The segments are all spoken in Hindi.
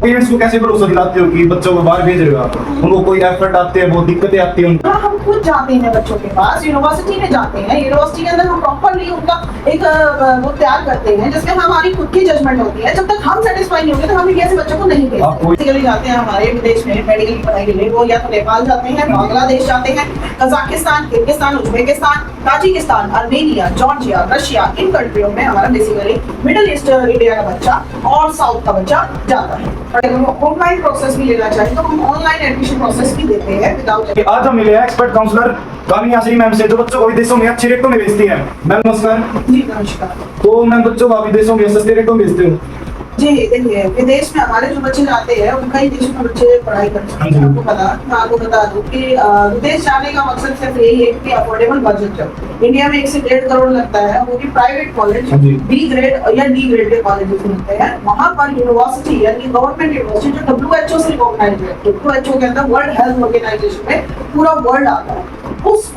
पेरेंट्स को कैसे भरोसा दिलाते हो कि बच्चों को बाहर भेज रहे हो आप? उनको कोई एफर्ट आते हैं, बहुत दिक्कतें आती हैं उनको? हाँ, हम खुद जाते हैं बच्चों के पास, यूनिवर्सिटी में जाते हैं। यूनिवर्सिटी के अंदर हम प्रॉपरली उनका एक वो तैयार करते हैं जिसमें हमारी खुद की जजमेंट होती है। जब तक हम सेटिस्फाई नहीं होंगे तो हम इंडिया से बच्चों को नहीं भेजते। बेसिकली जाते हैं हमारे विदेश में मेडिकल की पढ़ाई के लिए, वो या तो नेपाल जाते हैं, बांग्लादेश जाते हैं, Kazakhstan, Kyrgyzstan, Uzbekistan, Tajikistan, Armenia, Georgia, Russia, इन कंट्रियों में हमारा बेसिकली मिडिल ईस्ट इंडिया का बच्चा और साउथ का बच्चा जाता है। और अगर वो ऑनलाइन प्रोसेस भी लेना चाहे तो हम ऑनलाइन एडमिशन प्रोसेस भी देते हैं विदाउट। आज हम मिले हैं एक्सपर्ट काउंसलर कामिनी आसरी मैम से, जो बच्चों को विदेशों में अच्छे रेटों में भेजती है। मैम नमस्कार। जी नमस्कार। तो मैम बच्चों को आप विदेशों में सस्ते रेटों में भेजते हो? जी देखिए, विदेश में हमारे जो बच्चे जाते हैं उन कई देशों में बच्चे पढ़ाई करते हैं। मैं आपको बता दूं कि विदेश जाने का मकसद सिर्फ यही है कि अफोर्डेबल बजट हो। इंडिया में 1 से 1.5 करोड़ लगता है, वो भी प्राइवेट कॉलेज, बी ग्रेड या डी ग्रेड के कॉलेजेस मिलते हैं। वहाँ पर यूनिवर्सिटी यानी गवर्नमेंट यूनिवर्सिटी जो WHO से रिकॉग्नाइज्ड है, WHO के अंदर वर्ल्ड हेल्थ ऑर्गेनाइजेशन में पूरा वर्ल्ड आता है, उस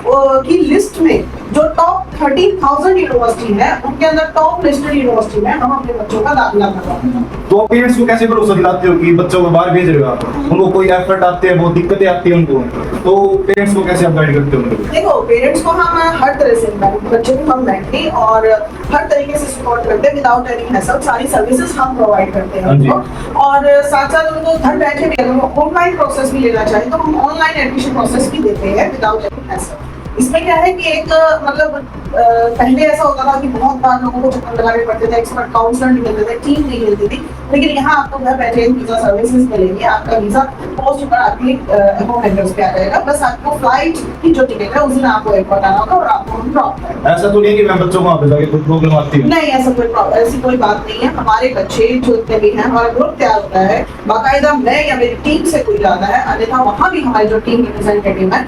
की लिस्ट में जो टॉप 13,000 यूनिवर्सिटी है उनके अंदर टॉप लिस्टेड यूनिवर्सिटी में हम अपने बच्चों का दाखिला करवाते हैं। तो पेरेंट्स को कैसे भरोसा दिलाते हो कि बच्चों को बाहर भेज रहे हो आप? उनको कोई एफर्ट आते हैं, बहुत दिक्कतें आती हैं उनको, तो पेरेंट्स को कैसे आप गाइड करते हो? देखो, पेरेंट्स को हम हर तरह से बच्चे को हम बैठे और हर तरीके से सपोर्ट करते हैं विदाउट एनी हैसल। सारी सर्विसेज हम प्रोवाइड करते हैं उनको, और साथ साथ उनको घर बैठे भी अगर ऑनलाइन प्रोसेस भी लेना चाहे तो हम ऑनलाइन एडमिशन प्रोसेस भी देते हैं विदाउट एनी हैसल। इसमें क्या है कि एक मतलब पहले ऐसा होता था कि बहुत बार लोगों को चक्कर लगाने पड़ते थे, एक्सपर्ट काउंसलर नहीं मिलते थे, टीम नहीं मिलती थी, लेकिन यहाँ आपको घर बैठे वीजा सर्विसेज मिलेंगे। आपका वीजा पोस्ट पर आपके अकाउंट एड्रेस पे आ जाएगा। बस आपको फ्लाइट की जो टिकट है उस दिन आपको एयरपोर्ट आना होगा और आपको हम ड्रॉप करेंगे। ऐसा तो नहीं कि मैं बच्चों को वहाँ पे जाके कोई प्रॉब्लम आती है? नहीं, ऐसी कोई बात नहीं है। हमारे बच्चे जो इतने भी हैं, हमारा ग्रुप तैयार होता है बाकायदा, मैं या मेरी टीम से कोई जाता है, अन्यथा वहाँ भी हमारी जो टीम रिप्रेजेंटेटिव है,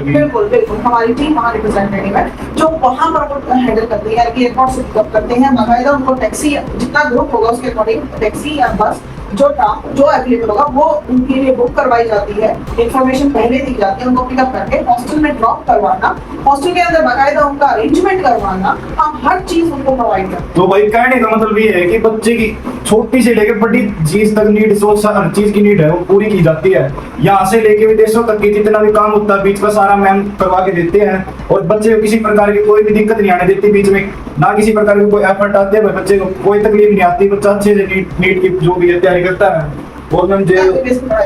बिल्कुल बिल्कुल हमारी टीम वहाँ रिप्रेजेंटेटिव है जो वहाँ पर हैंडल करते हैं कि एयरपोर्ट से पिकअप करते हैं। बाकायदा उनको टैक्सी, जितना ग्रुप होगा उसके अकॉर्डिंग टैक्सी या बस जो अवेलेबल होगा वो उनके लिए बुक करवाई जाती है। इंफॉर्मेशन पहले दी जाती है, उनको पिकअप करके हॉस्टल में ड्रॉप करवाना, हॉस्टल के अंदर बाकायदा उनका अरेंजमेंट करवाना, हम हर चीज उनको प्रोवाइड करते हैं। तो भाई कहने का मतलब ये है कि बच्चे की छोटी से लेकर बड़ी चीज तक नीड, सोच हर चीज की नीड है वो पूरी की जाती है। यहाँ से लेके विदेशों तक की जितना भी काम होता है बीच का सारा मैम करवा के देते हैं, और बच्चे को किसी प्रकार की कोई भी दिक्कत नहीं आने देती बीच में, ना किसी प्रकार की कोई एफर्ट आते हैं, बच्चे को कोई तकलीफ नहीं आती। बच्चा अच्छे से नीट की जो भी है तैयारी करता है। और मैम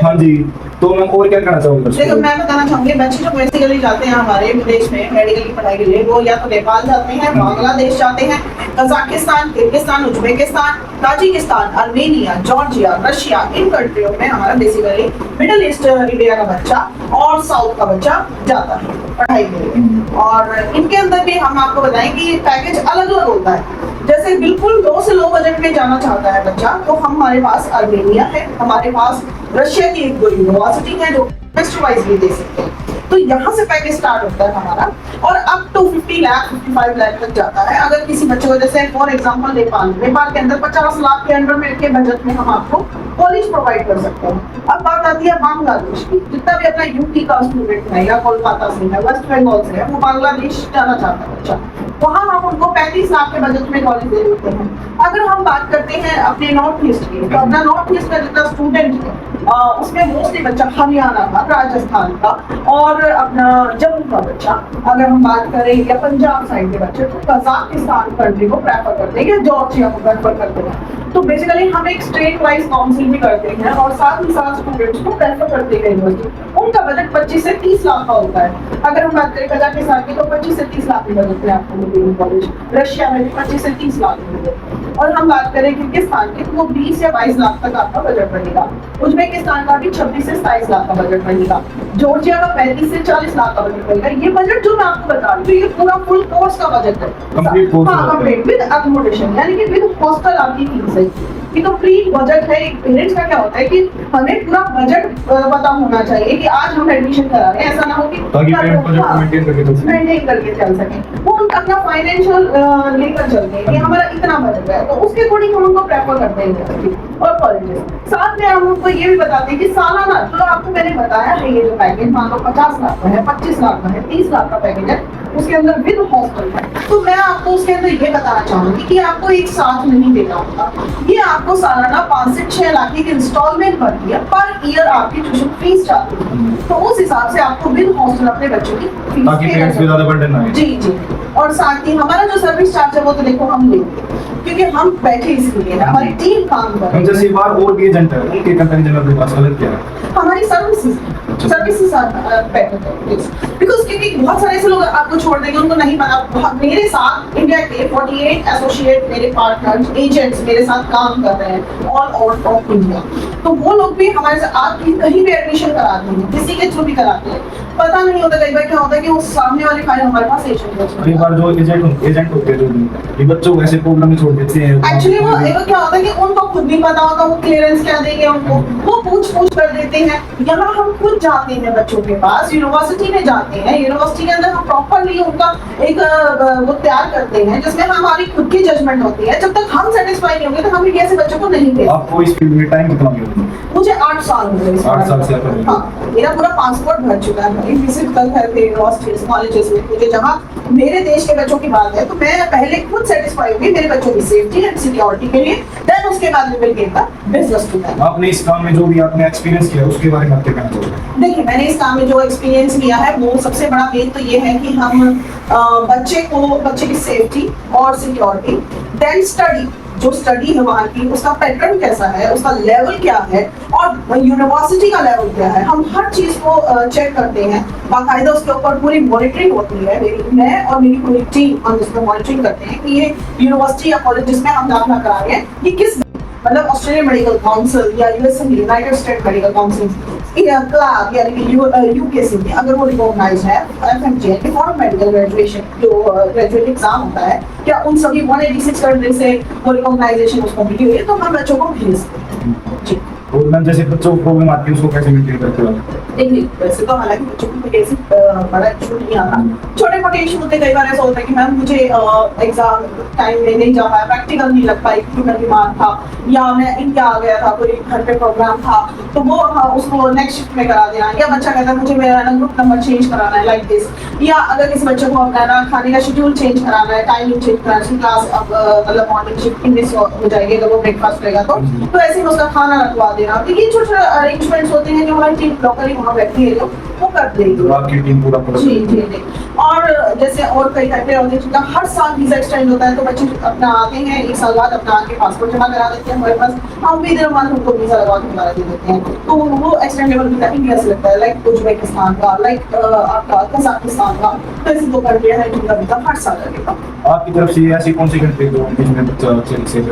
हाँ जी, तो मैम और क्या कहना चाहूँगा? देखो, मैं बताना चाहूंगी बच्चे जो बेसिकली जाते हैं हमारे विदेश में मेडिकल की पढ़ाई के लिए, वो या तो नेपाल जाते हैं, बांग्लादेश जाते हैं, Kazakhstan, Kyrgyzstan, Uzbekistan, Tajikistan, Armenia, Georgia, Russia, इन कंट्रियों में हमारा बेसिकली मिडिल ईस्ट इंडिया का बच्चा और साउथ का बच्चा जाता है पढ़ाई के लिए। और इनके अंदर भी हम आपको बताएं कि पैकेज अलग अलग होता है। जैसे बिल्कुल लो से लो बजट में जाना चाहता है बच्चा, तो हमारे पास अर्मेनिया है, हमारे पास रशिया की एक यूनिवर्सिटी है जो सेमेस्टर वाइज भी दे सकते हैं। तो यहाँ से पैकेज स्टार्ट होता है हमारा, और अप टू 50 लाख 55 लाख तक जाता है। अगर किसी बच्चे को, जैसे फॉर एग्जांपल नेपाल के अंदर 50 लाख के अंडर में के बजट में हम आपको कॉलेज प्रोवाइड कर सकते हैं। अब बात आती है बांग्लादेश की। जितना भी अपना यूपी का स्टूडेंट है या कोलकाता से है, वेस्ट बंगाल से है, वो बांग्लादेश जाना चाहता है बच्चा, वहाँ हम उनको 35 लाख के बजट में कॉलेज दे देते हैं। अगर हम बात करते हैं अपने नॉर्थ ईस्ट की, तो अपना नॉर्थ ईस्ट का जितना स्टूडेंट है उसमें मोस्टली बच्चा हरियाणा का, राजस्थान का और अपना जम्मू का बच्चा, अगर हम बात करें या पंजाब साइड के बच्चे, तो कजाकिस्तान कंट्री को प्रेफर करते हैं या जॉर्जिया को प्रेफर करते हैं। तो बेसिकली हम एक स्टेट वाइज काउंसिल भी करते हैं और साथ ही साथ स्टूडेंट्स को प्रेफर करते हैं। उनका बजट 25 से 30 लाख का होता है। अगर हम बात करें कजाकिस्तान की, तो 25 से 30 लाख के बजट में आपको मिलेगी कॉलेज। रशिया में भी 25 से 30 लाख मिलेगी। और हम बात करें किर्गिस्तान की, तो वो 20 या 22 लाख तक आपका बजट बनेगा। उज्बेकिस्तान का भी 26 से 27 लाख का बजट बनेगा। जॉर्जिया का 35 से 40 लाख का बजट बनेगा। ये बजट जो मैं आपको बता रही हूँ, ये पूरा फुल कोर्स का बजट है, कंप्लीट विद अकोमोडेशन, यानी कि विद हॉस्टल आपकी फीस है। ये कंप्लीट बजट है। एक पेरेंट्स का क्या होता है कि हमें पूरा बजट पता होना चाहिए कि आज हम एडमिशन करा रहे हैं, ऐसा ना हो कि मेंटेन करके चल सके। वो हम अपना फाइनेंशियल लेकर चलते हैं कि हमारा इतना बजट है, तो उसके अकॉर्डिंग हम उनको प्रेफर करते हैं यूनिवर्सिटी और कॉलेजेस। साथ में हम उनको ये भी बताते हैं कि सालाना, जो आपको मैंने बताया है, ये जो पैकेज मान लो 50 लाख का है, 25 लाख का है, 30 लाख का पैकेज है, उसके अंदर विद हॉस्टल है, तो मैं आपको उसके अंदर ये बताना चाहूंगी कि आपको एक साथ नहीं देना होगा। ये आपको सालाना 5 से 6 लाख की इंस्टॉलमेंट बनती है, पर ईयर आपकी ट्यूशन फीस जाती है, तो उस हिसाब से आपको विद हॉस्टल अपने बच्चों की फीस ताकि पेरेंट्स पे ज्यादा बर्डन ना आए। जी जी। और साथ ही हमारा जो सर्विस चार्ज है वो तो देखो हम लेते हैं, क्योंकि हम बैठे इसलिए हैं, हमारी टीम काम कर रही हम है। जैसे बार और भी एजेंट है, उनके कंपैरिजन में अपने पास अलग क्या है? हमारी सर्विसेज आर बेटर बिकॉज क्योंकि बहुत सारे ऐसे लोग आपको छोड़ देंगे, उनको नहीं पता। मेरे साथ इंडिया के 48 एसोसिएट मेरे पार्टनर्स एजेंट्स मेरे साथ काम कर रहे हैं ऑल आउट ऑफ इंडिया, तो वो लोग भी हमारे साथ आपकी कहीं भी एडमिशन कराते हैं, किसी के थ्रू भी कराते हैं। पता नहीं होता कई बार क्या होता है कि वो सामने वाले फाइल हमारे पास एजेंट कई बार जो एजेंट होते हैं, जो ये बच्चों को ऐसे प्रॉब्लम में छोड़ देते हैं। एक्चुअली वो क्या होता है कि उनको खुद नहीं पता होता वो क्लियरेंस क्या देंगे उनको, वो पूछ कर देते हैं। यहाँ हम खुद जाते हैं बच्चों के पास, यूनिवर्सिटी में जाते हैं, यूनिवर्सिटी के अंदर हम प्रॉपरली उनका एक वो तैयार करते हैं जिसमें हमारी खुद की जजमेंट होती है। जब तक हम सेटिस्फाई नहीं होंगे तो हम ऐसे बच्चों को नहीं भेजते। आपको इस फील्ड में टाइम कितना हो गया? मुझे 8 साल हो गए। 8 साल से आप कर रहे हैं। हाँ, मेरा पूरा पासपोर्ट भर चुका है, विजिट कर थे यूनिवर्सिटीज कॉलेजेस में। मुझे जहाँ मेरे देश के बच्चों की बात है तो मैं पहले खुद सेटिस्फाई होगी मेरे बच्चों की सेफ्टी एंड सिक्योरिटी के लिए, देन उसके बाद we will get the business to them. आपने इस काम में जो भी आपने एक्सपीरियंस किया उसके बारे में आप क्या कहना चाहोगे? देखिए, मैंने इस काम में जो एक्सपीरियंस लिया है वो सबसे बड़ा मेन तो ये है कि हम बच्चे की सेफ्टी और सिक्योरिटी, देन स्टडी, जो स्टडी है वहाँ की, उसका पैटर्न कैसा है, उसका लेवल क्या है और यूनिवर्सिटी का लेवल क्या है, हम हर चीज को चेक करते हैं। बाकायदा उसके ऊपर पूरी मॉनिटरिंग होती है। मैं और मेरी पूरी टीम हम इसमें मॉनिटरिंग करते हैं कि ये यूनिवर्सिटी या कॉलेज जिसमें हम दाखिला करा रहे हैं ये किस, मतलब ऑस्ट्रेलियन मेडिकल काउंसिल या USA United state medical council club यानी कि यूकेसी में अगर वो रिकॉग्नाइज है, एफएमजी फॉर मेडिकल ग्रेजुएशन जो ग्रेजुएट एग्जाम होता है, क्या उन सभी 186 कंट्री से वो रिकॉग्नाइजेशन उसको मिली हुई है, तो हम बच्चों को भेजते हैं। जी। और मैम जैसे बच्चों को प्रॉब्लम आती है उसको कैसे मेंटेन करते हो? देखिए, वैसे तो हालांकि बच्चों को कोई ऐसी बड़ा इशू नहीं आता, छोटे मोटे इशू होते। कई बार ऐसा होता है कि मैम मुझे एग्जाम टाइम में नहीं जा पाया, प्रैक्टिकल नहीं लग पाई क्योंकि मैं बीमार था, या मैं इंडिया आ गया था, कोई घर पे प्रोग्राम था, तो वो उसको नेक्स्ट शिफ्ट में करा देना, या बच्चा कहता है मुझे मेरा ग्रुप नंबर चेंज कराना है लाइक दिस, या अगर किसी बच्चे को अपना खाने का शेड्यूल चेंज कराना है, टाइमिंग चेंज कराना है, क्लास अब मतलब मॉर्निंग शिफ्ट मिस हो जाएगी अगर वो ब्रेकफास्ट करेगा तो ऐसे में उसका खाना रखवा देना। तो ये छोटे अरेंजमेंट्स होते हैं जो हमारी टीम लोकली वहाँ बैठी है लोग वो कर देगी। तो आपकी टीम पूरा जी जी जी। और जैसे और कई कंट्री होते हैं जिनका हर साल वीजा एक्सटेंड होता है, तो बच्चे अपना आते हैं 1 साल बाद अपना आके पासपोर्ट जमा करा देते हैं हमारे पास, हम भी इधर मान उनको वीजा लगा के दोबारा दे देते हैं, तो वो एक्सटेंडेबल वीजा इंडिया से लगता है, लाइक उज्बेकिस्तान का, लाइक आपका कजाकिस्तान का, तो ऐसी 2 कंट्रियां हैं जिनका वीजा हर साल लगेगा। आपकी तरफ से ऐसी कौन सी कंट्री जो जिसमें बच्चा से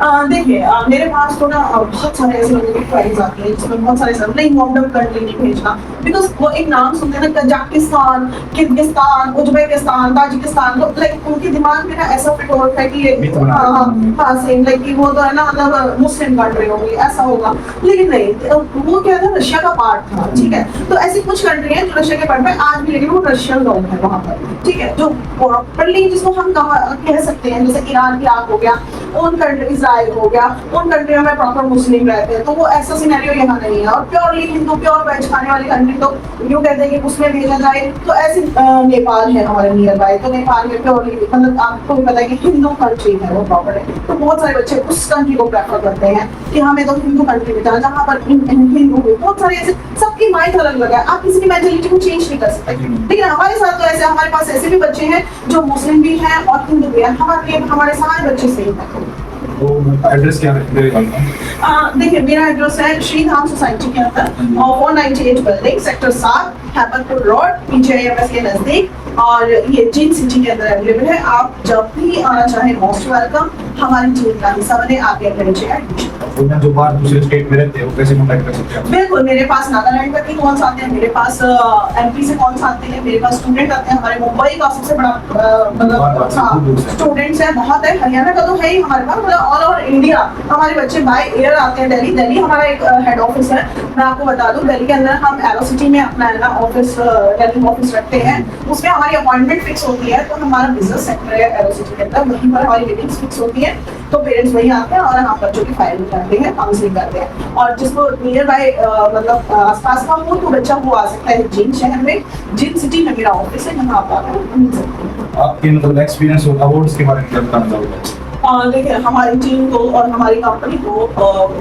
देखिए, मेरे पास तो ना बहुत सारे ऐसे लोगों की क्वारीज आती है जिसमें बहुत सारे सर नहीं मॉडर्न कंट्री नहीं भेजना, बिकॉज वो एक नाम सुनते हैं ना, कजाकिस्तान, किर्गिस्तान, उज्बेकिस्तान, ताजिकिस्तान, तो लाइक उनके दिमाग में ना ऐसा फिट हो रखा है कि ये हाँ सेम लाइक कि वो तो है ना मतलब मुस्लिम कंट्री होगी ऐसा होगा, लेकिन नहीं, वो क्या था रशिया का पार्ट था, ठीक है। तो ऐसी कुछ कंट्री है जो रशिया के पार्ट में आज भी, लेकिन वो रशियन लोग हैं वहाँ पर, ठीक है, जो प्रॉपरली जिसको हम कह सकते हैं, जैसे ईरान इराक हो गया, उन कंट्रीज हो गया, उन कंट्रियों में प्रॉपर मुस्लिम रहते हैं, तो वो ऐसा सिनेरियो यहाँ नहीं है। और प्योरली हिंदू प्योर वेज खाने वाली कंट्री तो यूँ कहते हैं कि उसमें भेजा जाए, तो ऐसे नेपाल है हमारे नियर बाय, तो नेपाल में प्योरली मतलब आपको भी पता है कि हिंदू कंट्री है वो प्रॉपर है, तो बहुत सारे बच्चे उस कंट्री को प्रेफर करते हैं कि हमें तो हिंदू कंट्री में जाना जहाँ पर हिंदू बहुत सारे ऐसे, सबकी माइंड अलग अलग है, आप किसी की मेंटालिटी को चेंज नहीं कर सकते। लेकिन हमारे साथ तो ऐसे, हमारे पास ऐसे भी बच्चे हैं जो मुस्लिम भी हैं और हिंदू भी हैं, हमारे सारे बच्चे सेम हैं। एड्रेस क्या है? देखिए, मेरा एड्रेस है श्रीधाम सोसाइटी के अंदर 498 बिल्डिंग सेक्टर 7 हैपनपुर रोड PJIMS के नजदीक, और ये जीन सिटी के अंदर अवेलेबल है। आप जब भी आना चाहें मोस्ट वेलकम, हमारी टीम का हिस्सा बने, आप अपने बच्चे एडमिशन जो बाहर दूसरे स्टेट में रहते हैं वो कैसे कॉन्टैक्ट कर सकते हैं? बिल्कुल, मेरे पास नागालैंड तक के कॉल्स आते हैं, मेरे पास एमपी से कॉल्स आते हैं, मेरे पास स्टूडेंट आते हैं, हमारे मुंबई का सबसे बड़ा मतलब स्टूडेंट्स है, बहुत है, हरियाणा का तो है ही हमारे पास, मतलब ऑल ओवर इंडिया हमारे बच्चे बाय एयर आते हैं। दिल्ली हमारा एक हेड ऑफिस है, मैं आपको बता दूं, दिल्ली के अंदर हम एरो सिटी में अपना है ना ऑफिस रनिंग ऑफिस रखते हैं, उसमें हमारी अपॉइंटमेंट फिक्स होती है, तो हमारा बिजनेस सेक्टर है एरो सिटी के अंदर, वहीं पर हमारी मीटिंग्स फिक्स होती है, तो पेरेंट्स वहीं आते हैं और हम बच्चों की फाइल करते हैं, काउंसलिंग करते हैं, और जिसको नियर बाय मतलब आसपास का हो तो बच्चा वो आ सकता है जिन शहर में, जिन सिटी में मेरा ऑफिस है, जहाँ आप आकर मिल सकते हैं। आपके मतलब एक्सपीरियंस और अवार्ड्स के बारे में क्या बताना चाहोगे? देखिए, हमारी टीम को और हमारी कंपनी को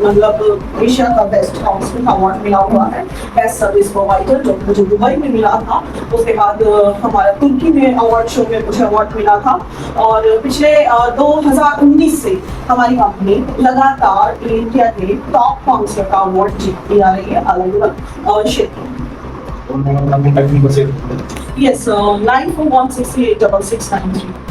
मतलब एशिया का बेस्ट काउंसलिंग अवार्ड मिला हुआ है, बेस्ट सर्विस प्रोवाइडर, जो मुझे दुबई में मिला था। उसके बाद हमारा तुर्की में अवार्ड शो में मुझे अवार्ड मिला था, और पिछले 2019 से हमारी कंपनी लगातार इंडिया के टॉप काउंसलर का अवार्ड जीतती आ रही है अलग अलग क्षेत्र में। और मैं अपना कॉन्टैक्ट नंबर से यस, 9416686693।